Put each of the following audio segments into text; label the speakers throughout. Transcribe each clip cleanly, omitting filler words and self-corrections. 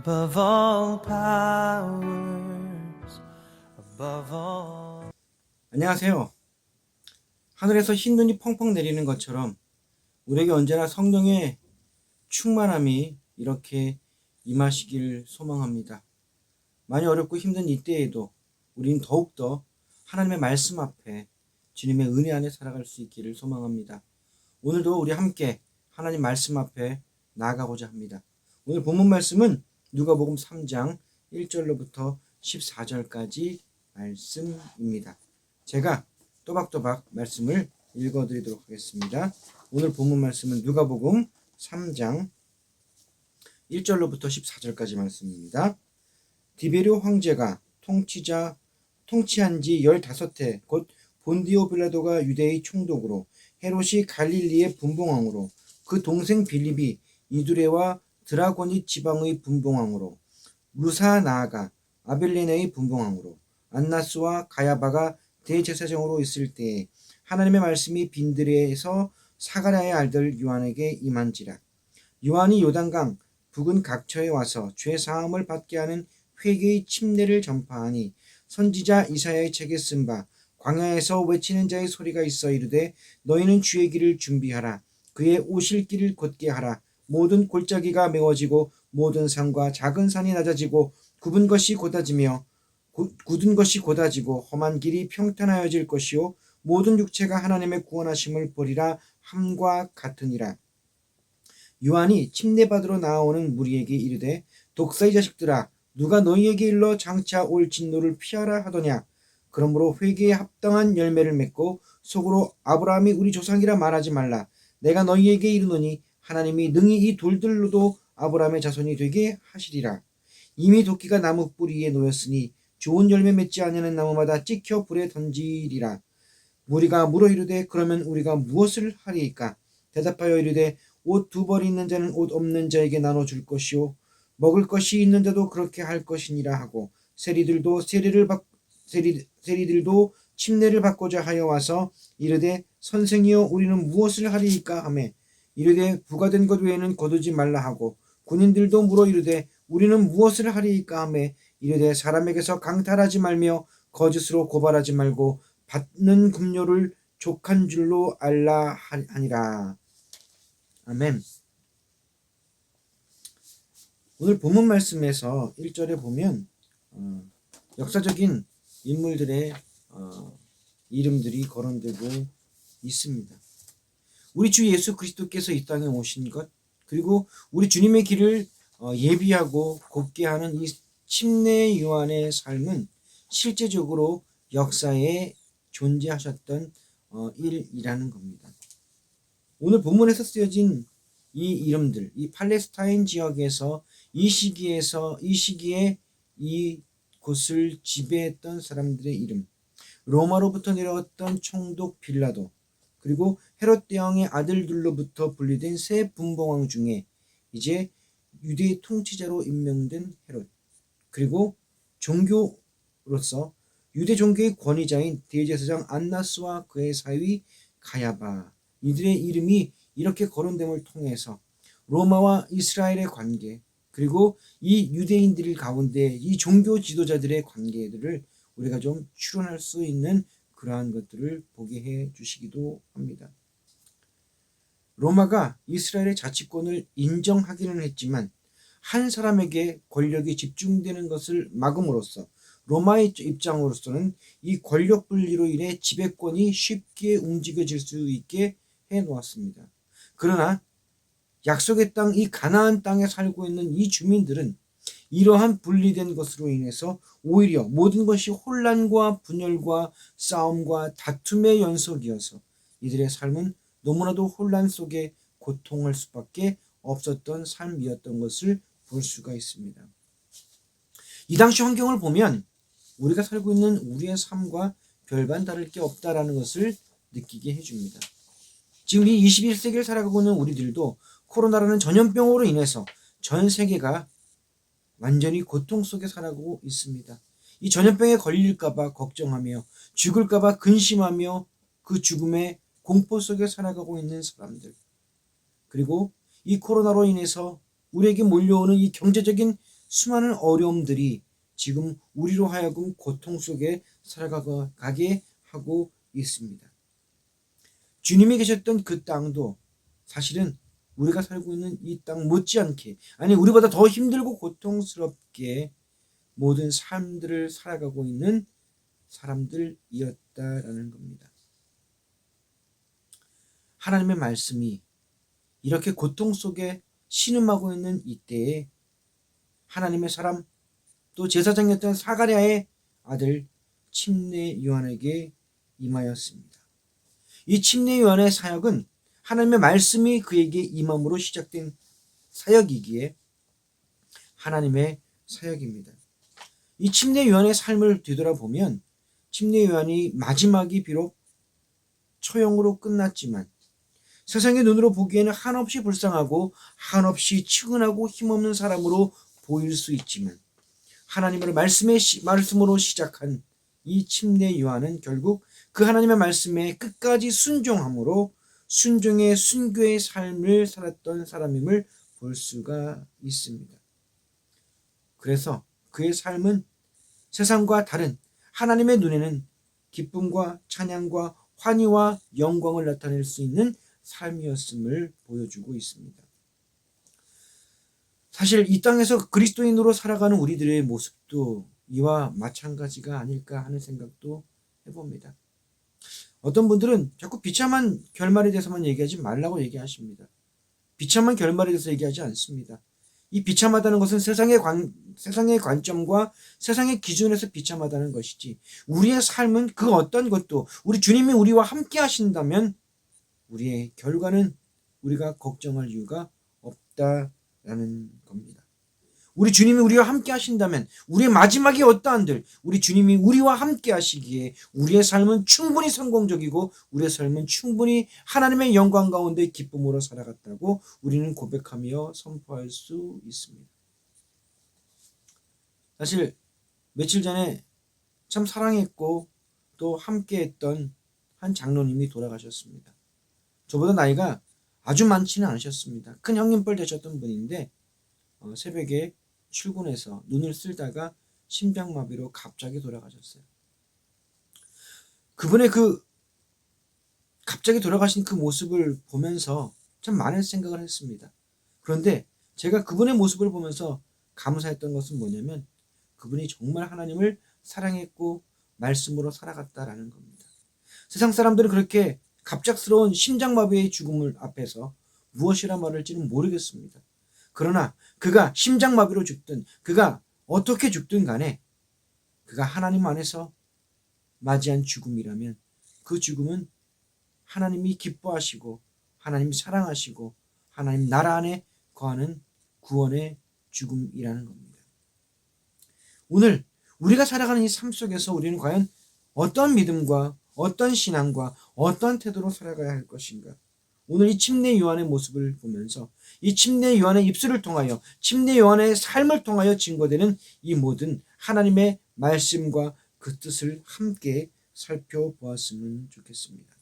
Speaker 1: above all powers, above all.
Speaker 2: 안녕하세요. 하늘에서 흰 눈이 펑펑 내리는 것처럼 우리에게 언제나 성령의 충만함이 이렇게 임하시길 소망합니다. 많이 어렵고 힘든 이때에도 우리는 더욱더 하나님의 말씀 앞에 주님의 은혜 안에 살아갈 수 있기를 소망합니다. 오늘도 우리 함께 하나님 말씀 앞에 나아가고자 합니다. 오늘 본문 말씀은 누가복음 3장 1절로부터 14절까지 말씀입니다. 제가 또박또박 말씀을 읽어드리도록 하겠습니다. 오늘 본문 말씀은 누가복음 3장 1절로부터 14절까지 말씀입니다. 디베rio 황제가 통치한 지 15해 곧 본디오 빌라도가 유대의 총독으로 헤롯이 갈릴리의 분봉왕으로 그 동생 빌립이 이두레와 드라고니 지방의 분봉왕으로 루사나아가 아벨리네의 분봉왕으로 안나스와 가야바가 대제사장으로 있을 때에 하나님의 말씀이 빈드레에서 사가랴의 아들 요한에게 임한지라. 요한이 요단강 북은 각처에 와서 죄 사함을 받게 하는 회개의 침례를 전파하니 선지자 이사야의 책에 쓴 바 광야에서 외치는 자의 소리가 있어 이르되 너희는 주의 길을 준비하라. 그의 오실 길을 곧게 하라. 모든 골짜기가 메워지고 모든 산과 작은 산이 낮아지고 굳은 것이 곧아지고 험한 길이 평탄하여질 것이요 모든 육체가 하나님의 구원하심을 보리라 함과 같으니라. 요한이 침례받으러 나아오는 무리에게 이르되 독사의 자식들아 누가 너희에게 일러 장차 올 진노를 피하라 하더냐. 그러므로 회개에 합당한 열매를 맺고 속으로 아브라함이 우리 조상이라 말하지 말라. 내가 너희에게 이르노니 하나님이 능히 이 돌들로도 아브라함의 자손이 되게 하시리라. 이미 도끼가 나무 뿌리에 놓였으니 좋은 열매 맺지 아니하는 나무마다 찍혀 불에 던지리라. 무리가 물어 이르되 그러면 우리가 무엇을 하리이까? 대답하여 이르되 옷 2벌이 있는 자는 옷 없는 자에게 나눠 줄 것이요 먹을 것이 있는 자도 그렇게 할 것이니라 하고 세리들도 침례를 받고자 하여 와서 이르되 선생이여 우리는 무엇을 하리이까 하매 이르되 부과된 것 외에는 거두지 말라 하고 군인들도 물어 이르되 우리는 무엇을 하리이까 하매 이르되 사람에게서 강탈하지 말며 거짓으로 고발하지 말고 받는 급료를 족한 줄로 알라 하니라. 아멘. 오늘 본문 말씀에서 1절에 보면 역사적인 인물들의 이름들이 거론되고 있습니다. 우리 주 예수 그리스도께서 이 땅에 오신 것 그리고 우리 주님의 길을 예비하고 곱게 하는 이 침례 요한의 삶은 실제적으로 역사에 존재하셨던 일이라는 겁니다. 오늘 본문에서 쓰여진 이 이름들, 이 팔레스타인 지역에서 이 시기에 이 곳을 지배했던 사람들의 이름, 로마로부터 내려왔던 총독 빌라도, 그리고 헤롯 대왕의 아들들로부터 분리된 세 분봉왕 중에 이제 유대의 통치자로 임명된 헤롯, 그리고 종교로서 유대 종교의 권위자인 대제사장 안나스와 그의 사위 가야바, 이들의 이름이 이렇게 거론됨을 통해서 로마와 이스라엘의 관계, 그리고 이 유대인들 가운데 이 종교 지도자들의 관계들을 우리가 좀 추론할 수 있는 그러한 것들을 보게 해 주시기도 합니다. 로마가 이스라엘의 자치권을 인정하기는 했지만 한 사람에게 권력이 집중되는 것을 막음으로써 로마의 입장으로서는 이 권력 분리로 인해 지배권이 쉽게 움직여질 수 있게 해 놓았습니다. 그러나 약속의 땅, 이 가나안 땅에 살고 있는 이 주민들은 이러한 분리된 것으로 인해서 오히려 모든 것이 혼란과 분열과 싸움과 다툼의 연속이어서 이들의 삶은 너무나도 혼란 속에 고통할 수밖에 없었던 삶이었던 것을 볼 수가 있습니다. 이 당시 환경을 보면 우리가 살고 있는 우리의 삶과 별반 다를 게 없다라는 것을 느끼게 해줍니다. 지금 이 21세기를 살아가고 있는 우리들도 코로나라는 전염병으로 인해서 전 세계가 완전히 고통 속에 살아가고 있습니다. 이 전염병에 걸릴까봐 걱정하며 죽을까봐 근심하며 그 죽음의 공포 속에 살아가고 있는 사람들, 그리고 이 코로나로 인해서 우리에게 몰려오는 이 경제적인 수많은 어려움들이 지금 우리로 하여금 고통 속에 살아가게 하고 있습니다. 주님이 계셨던 그 땅도 사실은 우리가 살고 있는 이 땅 못지않게, 아니 우리보다 더 힘들고 고통스럽게 모든 삶들을 살아가고 있는 사람들이었다라는 겁니다. 하나님의 말씀이 이렇게 고통 속에 신음하고 있는 이때에 하나님의 사람, 또 제사장이었던 사가랴의 아들 침례 요한에게 임하였습니다. 이 침례 요한의 사역은 하나님의 말씀이 그에게 임함으로 시작된 사역이기에 하나님의 사역입니다. 이 침례 요한의 삶을 되돌아보면 침례 요한이 마지막이 비록 처형으로 끝났지만 세상의 눈으로 보기에는 한없이 불쌍하고 한없이 측은하고 힘없는 사람으로 보일 수 있지만 하나님의 말씀으로 시작한 이 침례 요한은 결국 그 하나님의 말씀에 끝까지 순종함으로 순종의 순교의 삶을 살았던 사람임을 볼 수가 있습니다. 그래서 그의 삶은 세상과 다른 하나님의 눈에는 기쁨과 찬양과 환희와 영광을 나타낼 수 있는 삶이었음을 보여주고 있습니다. 사실 이 땅에서 그리스도인으로 살아가는 우리들의 모습도 이와 마찬가지가 아닐까 하는 생각도 해봅니다. 어떤 분들은 자꾸 비참한 결말에 대해서만 얘기하지 말라고 얘기하십니다. 비참한 결말에 대해서 얘기하지 않습니다. 이 비참하다는 것은 세상의 관점과 세상의 기준에서 비참하다는 것이지, 우리의 삶은 그 어떤 것도 우리 주님이 우리와 함께 하신다면 우리의 결과는 우리가 걱정할 이유가 없다라는 겁니다. 우리 주님이 우리와 함께 하신다면 우리의 마지막이 어떠한들 우리 주님이 우리와 함께 하시기에 우리의 삶은 충분히 성공적이고 우리의 삶은 충분히 하나님의 영광 가운데 기쁨으로 살아갔다고 우리는 고백하며 선포할 수 있습니다. 사실 며칠 전에 참 사랑했고 또 함께했던 한 장로님이 돌아가셨습니다. 저보다 나이가 아주 많지는 않으셨습니다. 큰 형님뻘 되셨던 분인데 새벽에 출근해서 눈을 쓸다가 심장마비로 갑자기 돌아가셨어요. 그분의 갑자기 돌아가신 그 모습을 보면서 참 많은 생각을 했습니다. 그런데 제가 그분의 모습을 보면서 감사했던 것은 뭐냐면 그분이 정말 하나님을 사랑했고 말씀으로 살아갔다라는 겁니다. 세상 사람들은 그렇게 갑작스러운 심장마비의 죽음을 앞에서 무엇이라 말할지는 모르겠습니다. 그러나 그가 심장마비로 죽든 그가 어떻게 죽든 간에 그가 하나님 안에서 맞이한 죽음이라면 그 죽음은 하나님이 기뻐하시고 하나님 사랑하시고 하나님 나라 안에 거하는 구원의 죽음이라는 겁니다. 오늘 우리가 살아가는 이 삶 속에서 우리는 과연 어떤 믿음과 어떤 신앙과 어떤 태도로 살아가야 할 것인가? 오늘 이 침례 요한의 모습을 보면서 이 침례 요한의 입술을 통하여 침례 요한의 삶을 통하여 증거되는 이 모든 하나님의 말씀과 그 뜻을 함께 살펴보았으면 좋겠습니다.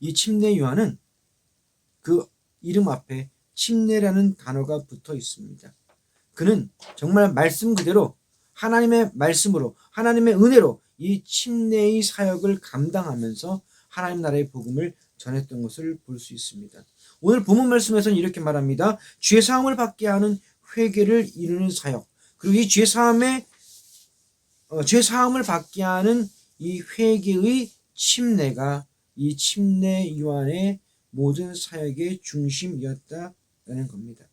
Speaker 2: 이 침례 요한은 그 이름 앞에 침례라는 단어가 붙어 있습니다. 그는 정말 말씀 그대로 하나님의 말씀으로 하나님의 은혜로 이 침례의 사역을 감당하면서 하나님 나라의 복음을 전했던 것을 볼 수 있습니다. 오늘 본문 말씀에서는 이렇게 말합니다. 죄사함을 받게 하는 회개를 이루는 사역, 그리고 이 죄사함을 받게 하는 이 회개의 침례가 이 침례 요한의 모든 사역의 중심이었다라는 겁니다.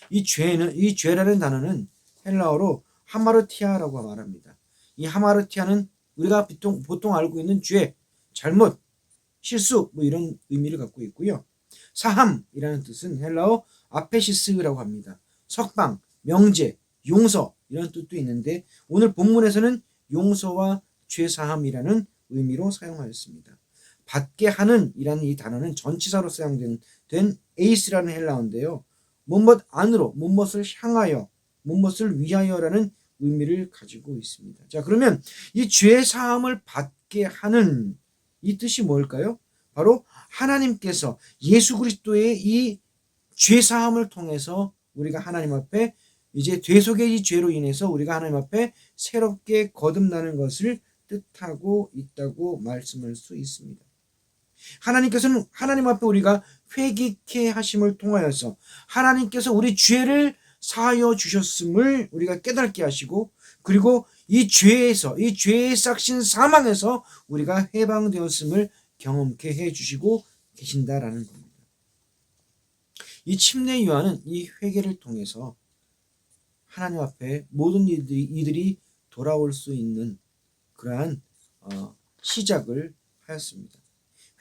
Speaker 2: 이 죄라는 단어는 헬라어로 하마르티아라고 말합니다. 이 하마르티아는 우리가 보통 알고 있는 죄, 잘못, 실수 이런 의미를 갖고 있고요. 사함이라는 뜻은 헬라어 아페시스라고 합니다. 석방, 명제, 용서 이런 뜻도 있는데 오늘 본문에서는 용서와 죄사함이라는 의미로 사용하였습니다. 받게 하는 이라는 이 단어는 전치사로 사용된 에이스라는 헬라어인데요. 무엇 안으로, 무엇을 향하여, 무엇을 위하여라는 의미를 가지고 있습니다. 자, 그러면 이 죄사함을 받게 하는 이 뜻이 뭘까요? 바로 하나님께서 예수 그리스도의 이 죄사함을 통해서 우리가 하나님 앞에 이제 되속의 이 죄로 인해서 우리가 하나님 앞에 새롭게 거듭나는 것을 뜻하고 있다고 말씀할 수 있습니다. 하나님께서는 하나님 앞에 우리가 회개케 하심을 통하여서 하나님께서 우리 죄를 사하여 주셨음을 우리가 깨닫게 하시고, 그리고 이 죄에서, 이 죄의 싹신 사망에서 우리가 해방되었음을 경험케 해 주시고 계신다라는 겁니다. 이 침례 요한은 이 회개를 통해서 하나님 앞에 모든 이들이 돌아올 수 있는 그러한 시작을 하였습니다.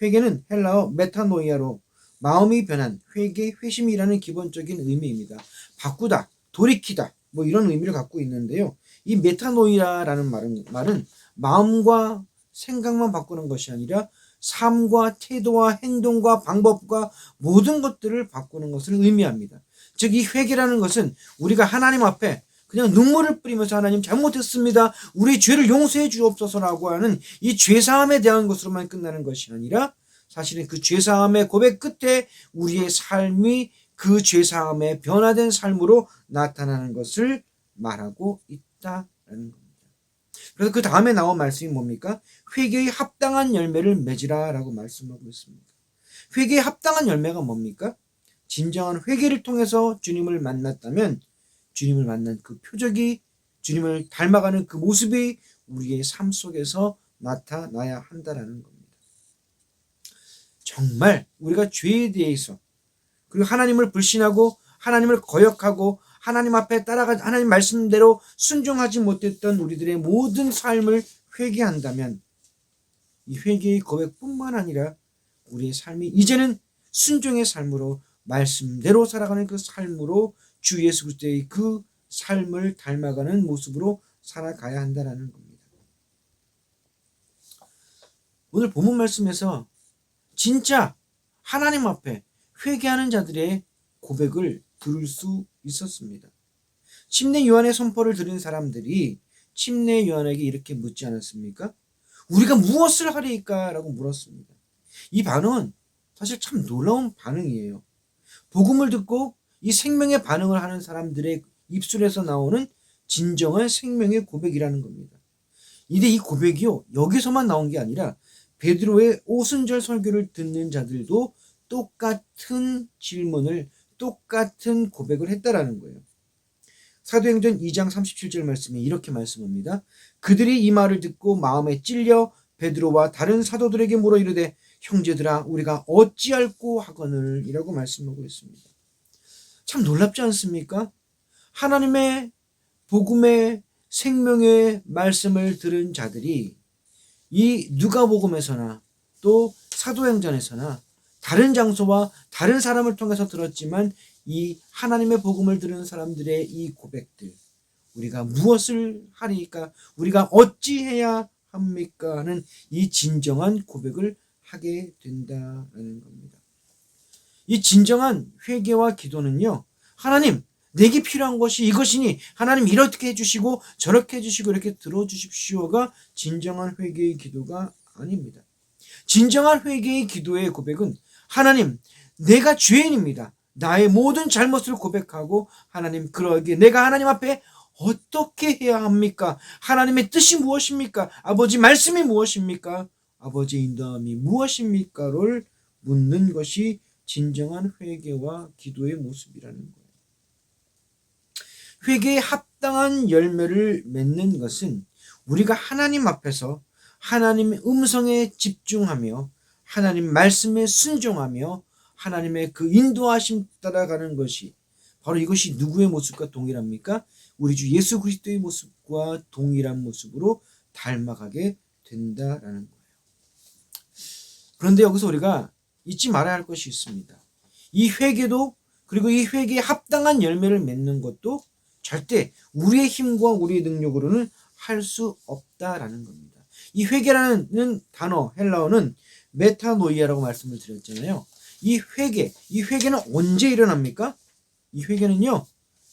Speaker 2: 회개는 헬라어 메타노이아로 마음이 변한, 회개, 회심이라는 기본적인 의미입니다. 바꾸다, 돌이키다, 뭐 이런 의미를 갖고 있는데요. 이 메타노이아라는 말은 마음과 생각만 바꾸는 것이 아니라 삶과 태도와 행동과 방법과 모든 것들을 바꾸는 것을 의미합니다. 즉, 이 회개라는 것은 우리가 하나님 앞에 그냥 눈물을 뿌리면서 하나님 잘못했습니다, 우리 죄를 용서해 주옵소서라고 하는 이 죄사함에 대한 것으로만 끝나는 것이 아니라, 사실은 그 죄사함의 고백 끝에 우리의 삶이 그 죄사함에 변화된 삶으로 나타나는 것을 말하고 있다라는 겁니다. 그래서 그 다음에 나온 말씀이 뭡니까? 회개의 합당한 열매를 맺으라 라고 말씀하고 있습니다. 회개의 합당한 열매가 뭡니까? 진정한 회개를 통해서 주님을 만났다면 주님을 만난 그 표적이, 주님을 닮아가는 그 모습이 우리의 삶 속에서 나타나야 한다라는 겁니다. 정말 우리가 죄에 대해서, 그리고 하나님을 불신하고 하나님을 거역하고 하나님 앞에 따라가지, 하나님 말씀대로 순종하지 못했던 우리들의 모든 삶을 회개한다면 이 회개의 고백뿐만 아니라 우리의 삶이 이제는 순종의 삶으로, 말씀대로 살아가는 그 삶으로, 주 예수 그리스도의 그 삶을 닮아가는 모습으로 살아가야 한다는 겁니다. 오늘 본문 말씀에서 진짜 하나님 앞에 회개하는 자들의 고백을 들을 수 있었습니다. 침례 요한의 선포를 들은 사람들이 침례 요한에게 이렇게 묻지 않았습니까? 우리가 무엇을 하리이까? 라고 물었습니다. 이 반응은 사실 참 놀라운 반응이에요. 복음을 듣고 이 생명의 반응을 하는 사람들의 입술에서 나오는 진정한 생명의 고백이라는 겁니다. 이제 이 고백이요, 여기서만 나온 게 아니라 베드로의 오순절 설교를 듣는 자들도 똑같은 질문을, 똑같은 고백을 했다라는 거예요. 사도행전 2장 37절 말씀에 이렇게 말씀합니다. 그들이 이 말을 듣고 마음에 찔려 베드로와 다른 사도들에게 물어 이르되 형제들아 우리가 어찌할꼬 하거늘 이라고 말씀하고 있습니다. 참 놀랍지 않습니까? 하나님의 복음의 생명의 말씀을 들은 자들이 이 누가복음에서나 또 사도행전에서나 다른 장소와 다른 사람을 통해서 들었지만 이 하나님의 복음을 들은 사람들의 이 고백들, 우리가 무엇을 하리까? 우리가 어찌해야 합니까? 하는 이 진정한 고백을 하게 된다는 겁니다. 이 진정한 회개와 기도는요, 하나님 내게 필요한 것이 이것이니 하나님 이렇게 해주시고 저렇게 해주시고 이렇게 들어주십시오가 진정한 회개의 기도가 아닙니다. 진정한 회개의 기도의 고백은 하나님 내가 죄인입니다. 나의 모든 잘못을 고백하고 하나님 그러기에 내가 하나님 앞에 어떻게 해야 합니까? 하나님의 뜻이 무엇입니까? 아버지 말씀이 무엇입니까? 아버지의 인도함이 무엇입니까?를 묻는 것이 진정한 회개와 기도의 모습이라는 거예요. 회개에 합당한 열매를 맺는 것은 우리가 하나님 앞에서 하나님의 음성에 집중하며 하나님 말씀에 순종하며 하나님의 그 인도하심 따라가는 것이, 바로 이것이 누구의 모습과 동일합니까? 우리 주 예수 그리스도의 모습과 동일한 모습으로 닮아가게 된다라는 거예요. 그런데 여기서 우리가 잊지 말아야 할 것이 있습니다. 이 회개도, 그리고 이 회개에 합당한 열매를 맺는 것도 절대 우리의 힘과 우리의 능력으로는 할 수 없다라는 겁니다. 이 회개라는 단어, 헬라어는 메타노이아라고 말씀을 드렸잖아요. 이 회개는 언제 일어납니까? 이 회개는요,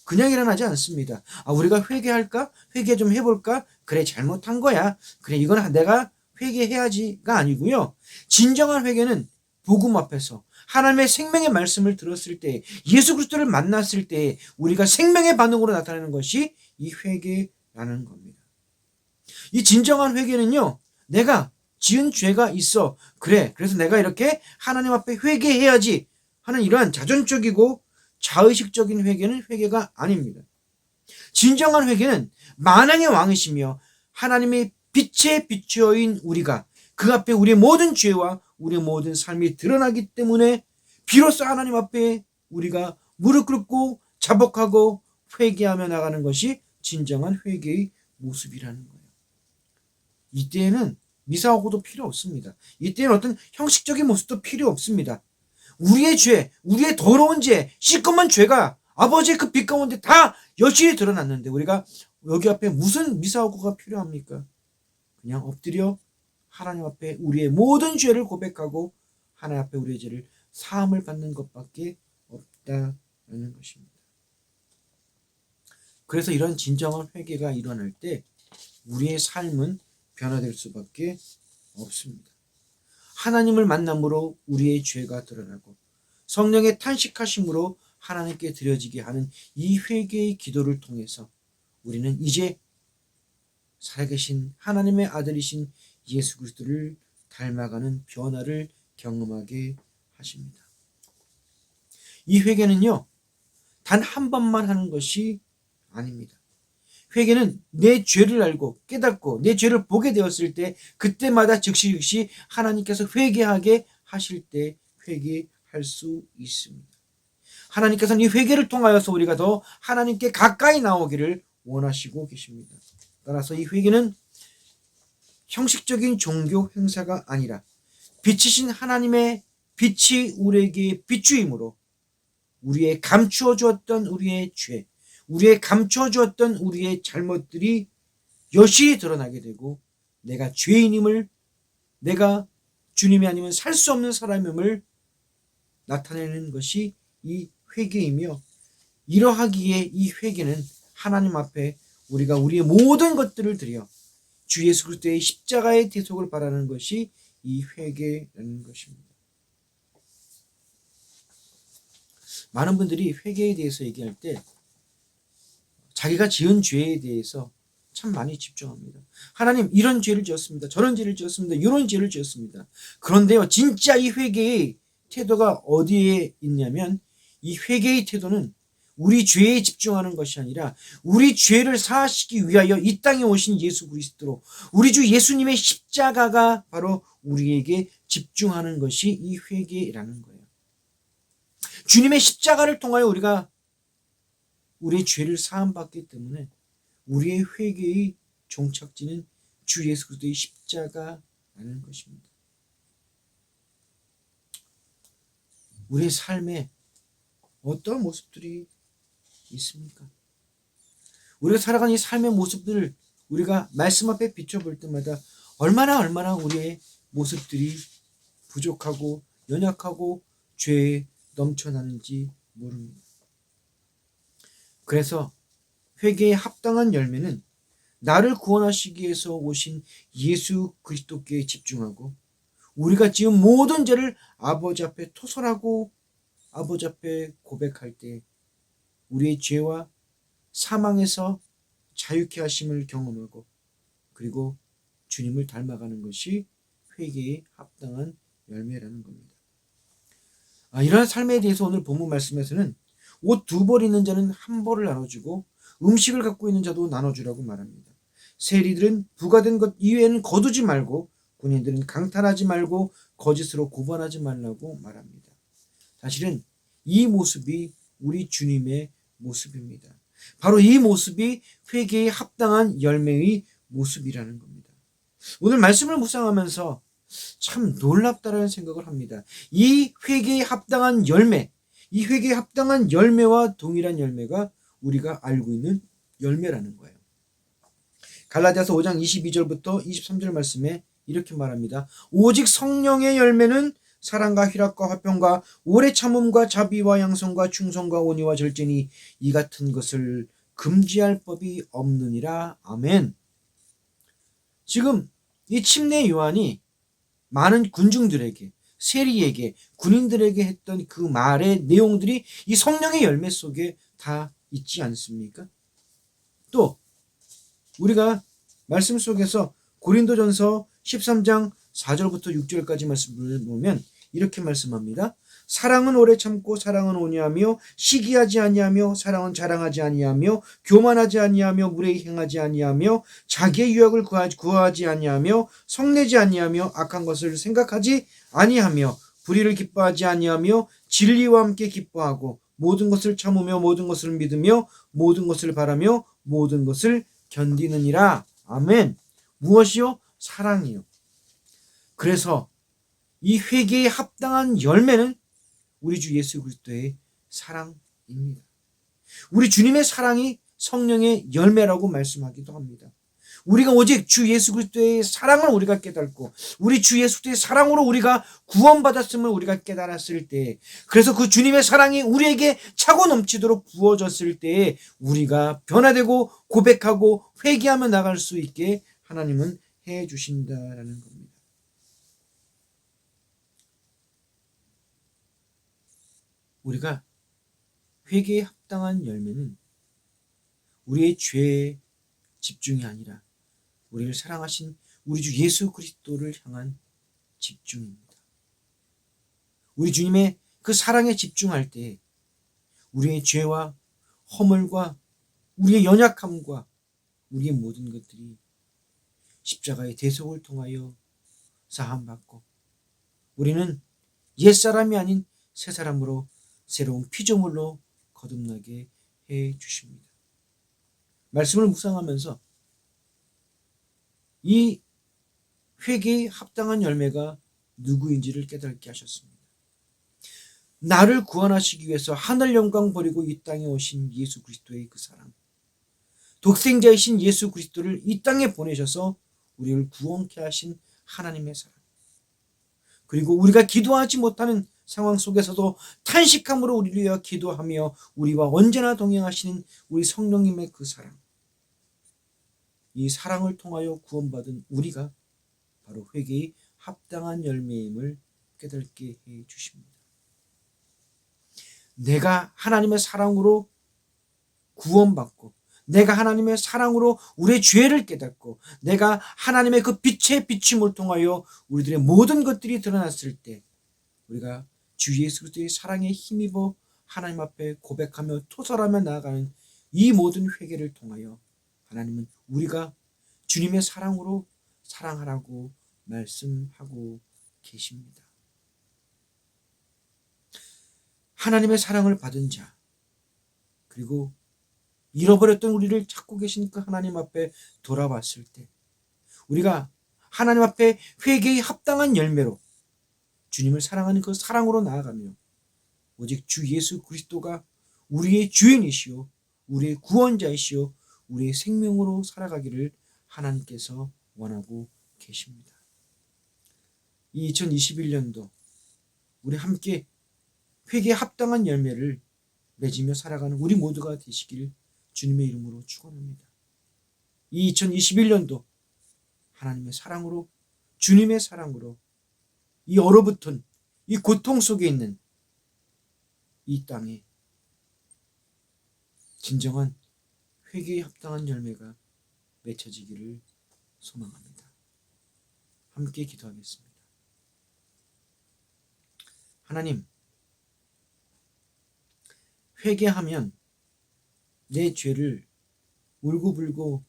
Speaker 2: 그냥 일어나지 않습니다. 우리가 회개할까? 회개 좀 해볼까? 그래, 잘못한 거야. 그래, 이건 내가 회개해야지가 아니고요. 진정한 회개는 복음 앞에서 하나님의 생명의 말씀을 들었을 때, 예수 그리스도를 만났을 때 우리가 생명의 반응으로 나타내는 것이 이 회개라는 겁니다. 이 진정한 회개는요, 내가 지은 죄가 있어. 그래. 그래서 내가 이렇게 하나님 앞에 회개해야지 하는 이러한 자존적이고 자의식적인 회개는 회개가 아닙니다. 진정한 회개는 만왕의 왕이시며 하나님의 빛에 비추어인 우리가 그 앞에 우리의 모든 죄와 우리의 모든 삶이 드러나기 때문에 비로소 하나님 앞에 우리가 무릎 꿇고 자복하고 회개하며 나가는 것이 진정한 회개의 모습이라는 거예요. 이때에는 미사오고도 필요 없습니다. 이때는 어떤 형식적인 모습도 필요 없습니다. 우리의 죄, 우리의 더러운 죄, 시커먼 죄가 아버지의 그 빛 가운데 다 여실히 드러났는데 우리가 여기 앞에 무슨 미사오고가 필요합니까? 그냥 엎드려 하나님 앞에 우리의 모든 죄를 고백하고 하나님 앞에 우리의 죄를 사함을 받는 것밖에 없다는 것입니다. 그래서 이런 진정한 회개가 일어날 때 우리의 삶은 변화될 수밖에 없습니다. 하나님을 만남으로 우리의 죄가 드러나고 성령의 탄식하심으로 하나님께 드려지게 하는 이 회개의 기도를 통해서 우리는 이제 살아계신 하나님의 아들이신 예수 그리스도를 닮아가는 변화를 경험하게 하십니다. 이 회개는요, 단 한 번만 하는 것이 아닙니다. 회개는 내 죄를 알고 깨닫고 내 죄를 보게 되었을 때 그때마다 즉시 하나님께서 회개하게 하실 때 회개할 수 있습니다. 하나님께서는 이 회개를 통하여서 우리가 더 하나님께 가까이 나오기를 원하시고 계십니다. 따라서 이 회개는 형식적인 종교 행사가 아니라 빛이신 하나님의 빛이 우리에게 비추임으로 우리의 감추어 주었던 우리의 죄, 우리의 감추어 주었던 우리의 잘못들이 여실히 드러나게 되고 내가 죄인임을, 내가 주님이 아니면 살 수 없는 사람임을 나타내는 것이 이 회개이며, 이러하기에 이 회개는 하나님 앞에 우리가 우리의 모든 것들을 드려 주 예수 그리스도의 십자가의 대속을 바라는 것이 이 회개라는 것입니다. 많은 분들이 회개에 대해서 얘기할 때 자기가 지은 죄에 대해서 참 많이 집중합니다. 하나님, 이런 죄를 지었습니다. 저런 죄를 지었습니다. 이런 죄를 지었습니다. 그런데요, 진짜 이 회개의 태도가 어디에 있냐면, 이 회개의 태도는 우리 죄에 집중하는 것이 아니라 우리 죄를 사하시기 위하여 이 땅에 오신 예수 그리스도로, 우리 주 예수님의 십자가가 바로 우리에게 집중하는 것이 이 회개라는 거예요. 주님의 십자가를 통하여 우리가 우리의 죄를 사함받기 때문에 우리의 회개의 종착지는 주 예수 그리스도의 십자가라는 것입니다. 우리의 삶에 어떤 모습들이 있습니까? 우리가 살아가는 이 삶의 모습들을 우리가 말씀 앞에 비춰볼 때마다 얼마나 우리의 모습들이 부족하고 연약하고 죄에 넘쳐나는지 모릅니다. 그래서 회개에 합당한 열매는 나를 구원하시기 위해서 오신 예수 그리스도께 집중하고 우리가 지은 모든 죄를 아버지 앞에 토설하고 아버지 앞에 고백할 때 우리의 죄와 사망에서 자유케 하심을 경험하고 그리고 주님을 닮아가는 것이 회개에 합당한 열매라는 겁니다. 이러한 삶에 대해서 오늘 본문 말씀에서는 옷 2벌 있는 자는 1벌을 나눠주고 음식을 갖고 있는 자도 나눠주라고 말합니다. 세리들은 부과된 것 이외에는 거두지 말고 군인들은 강탈하지 말고 거짓으로 고발하지 말라고 말합니다. 사실은 이 모습이 우리 주님의 모습입니다. 바로 이 모습이 회개에 합당한 열매의 모습이라는 겁니다. 오늘 말씀을 묵상하면서 참 놀랍다라는 생각을 합니다. 이 회개에 합당한 열매, 이 회개에 합당한 열매와 동일한 열매가 우리가 알고 있는 열매라는 거예요. 갈라디아서 5장 22절부터 23절 말씀에 이렇게 말합니다. 오직 성령의 열매는 사랑과 희락과 화평과 오래 참음과 자비와 양성과 충성과 온유와 절제니 이 같은 것을 금지할 법이 없느니라. 아멘. 지금 이 침례 요한이 많은 군중들에게 세리에게, 군인들에게 했던 그 말의 내용들이 이 성령의 열매 속에 다 있지 않습니까? 또 우리가 말씀 속에서 고린도전서 13장 4절부터 6절까지 말씀을 보면 이렇게 말씀합니다. 사랑은 오래 참고 사랑은 온유하며 시기하지 아니하며 사랑은 자랑하지 아니하며 교만하지 아니하며 무례히 행하지 아니하며 자기의 유익을 구하지 아니하며 성내지 아니하며 악한 것을 생각하지 아니하며 불의를 기뻐하지 아니하며 진리와 함께 기뻐하고 모든 것을 참으며 모든 것을 믿으며 모든 것을 바라며 모든 것을 견디느니라. 아멘. 무엇이요? 사랑이요. 그래서 이 회개에 합당한 열매는 우리 주 예수 그리스도의 사랑입니다. 우리 주님의 사랑이 성령의 열매라고 말씀하기도 합니다. 우리가 오직 주 예수 그리스도의 사랑을 우리가 깨닫고 우리 주 예수 그리스도의 사랑으로 우리가 구원받았음을 우리가 깨달았을 때, 그래서 그 주님의 사랑이 우리에게 차고 넘치도록 부어졌을 때에 우리가 변화되고 고백하고 회개하며 나갈 수 있게 하나님은 해 주신다라는 겁니다. 우리가 회개에 합당한 열매는 우리의 죄에 집중이 아니라 우리를 사랑하신 우리 주 예수 그리스도를 향한 집중입니다. 우리 주님의 그 사랑에 집중할 때 우리의 죄와 허물과 우리의 연약함과 우리의 모든 것들이 십자가의 대속을 통하여 사함받고 우리는 옛사람이 아닌 새사람으로 새로운 피조물로 거듭나게 해 주십니다. 말씀을 묵상하면서 이 회개에 합당한 열매가 누구인지를 깨닫게 하셨습니다. 나를 구원하시기 위해서 하늘 영광 버리고 이 땅에 오신 예수 그리스도의 그 사랑, 독생자이신 예수 그리스도를 이 땅에 보내셔서 우리를 구원케 하신 하나님의 사랑, 그리고 우리가 기도하지 못하는 상황 속에서도 탄식함으로 우리를 위하여 기도하며 우리와 언제나 동행하시는 우리 성령님의 그 사랑, 이 사랑을 통하여 구원받은 우리가 바로 회개의 합당한 열매임을 깨닫게 해 주십니다. 내가 하나님의 사랑으로 구원받고 내가 하나님의 사랑으로 우리의 죄를 깨닫고 내가 하나님의 그 빛의 비춤을 통하여 우리들의 모든 것들이 드러났을 때 우리가 주 예수 그리스도의 사랑에 힘입어 하나님 앞에 고백하며 토설하며 나아가는 이 모든 회개를 통하여 하나님은 우리가 주님의 사랑으로 사랑하라고 말씀하고 계십니다. 하나님의 사랑을 받은 자, 그리고 잃어버렸던 우리를 찾고 계신 그 하나님 앞에 돌아왔을 때 우리가 하나님 앞에 회개에 합당한 열매로 주님을 사랑하는 그 사랑으로 나아가며 오직 주 예수 그리스도가 우리의 주인이시오 우리의 구원자이시오 우리의 생명으로 살아가기를 하나님께서 원하고 계십니다. 이 2021년도 우리 함께 회개에 합당한 열매를 맺으며 살아가는 우리 모두가 되시길 주님의 이름으로 축원합니다. 이 2021년도 하나님의 사랑으로 주님의 사랑으로 이 얼어붙은 이 고통 속에 있는 이 땅에 진정한 회개에 합당한 열매가 맺혀지기를 소망합니다. 함께 기도하겠습니다. 하나님, 회개하면 내 죄를 울고불고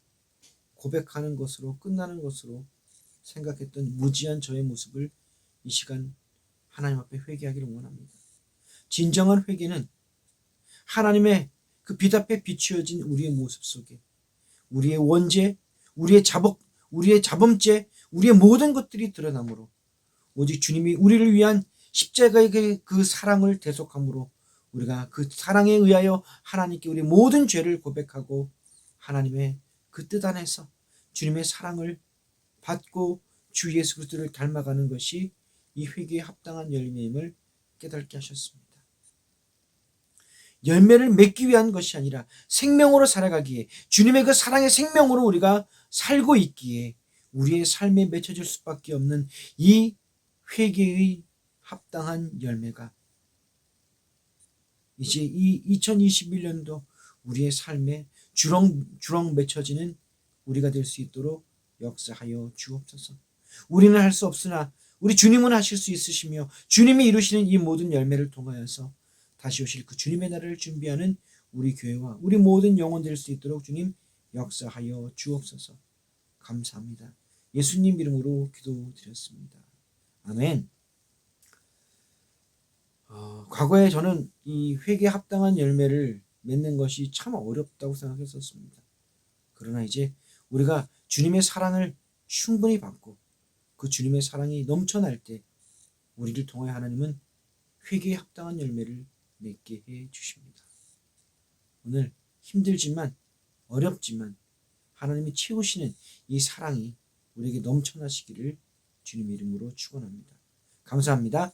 Speaker 2: 고백하는 것으로 끝나는 것으로 생각했던 무지한 저의 모습을 이 시간 하나님 앞에 회개하기를 원합니다. 진정한 회개는 하나님의 그 빛 앞에 비추어진 우리의 모습 속에 우리의 원죄, 우리의 자범죄, 우리의 모든 것들이 드러나므로 오직 주님이 우리를 위한 십자가의 그 사랑을 대속함으로 우리가 그 사랑에 의하여 하나님께 우리 모든 죄를 고백하고 하나님의 그 뜻 안에서 주님의 사랑을 받고 주 예수 그리스도를 닮아가는 것이 이 회개에 합당한 열매임을 깨닫게 하셨습니다. 열매를 맺기 위한 것이 아니라 생명으로 살아가기에 주님의 그 사랑의 생명으로 우리가 살고 있기에 우리의 삶에 맺혀질 수밖에 없는 이 회개의 합당한 열매가 이제 이 2021년도 우리의 삶에 주렁 맺혀지는 우리가 될 수 있도록 역사하여 주옵소서. 우리는 할 수 없으나 우리 주님은 하실 수 있으시며 주님이 이루시는 이 모든 열매를 통하여서 다시 오실 그 주님의 날을 준비하는 우리 교회와 우리 모든 영혼 될 수 있도록 주님 역사하여 주옵소서. 감사합니다. 예수님 이름으로 기도드렸습니다. 아멘. 과거에 저는 이 회개에 합당한 열매를 맺는 것이 참 어렵다고 생각했었습니다. 그러나 이제 우리가 주님의 사랑을 충분히 받고 그 주님의 사랑이 넘쳐날 때 우리를 통하여 하나님은 회개에 합당한 열매를 맺게 해 주십니다. 오늘 힘들지만 어렵지만 하나님이 채우시는 이 사랑이 우리에게 넘쳐나시기를 주님의 이름으로 축원합니다. 감사합니다.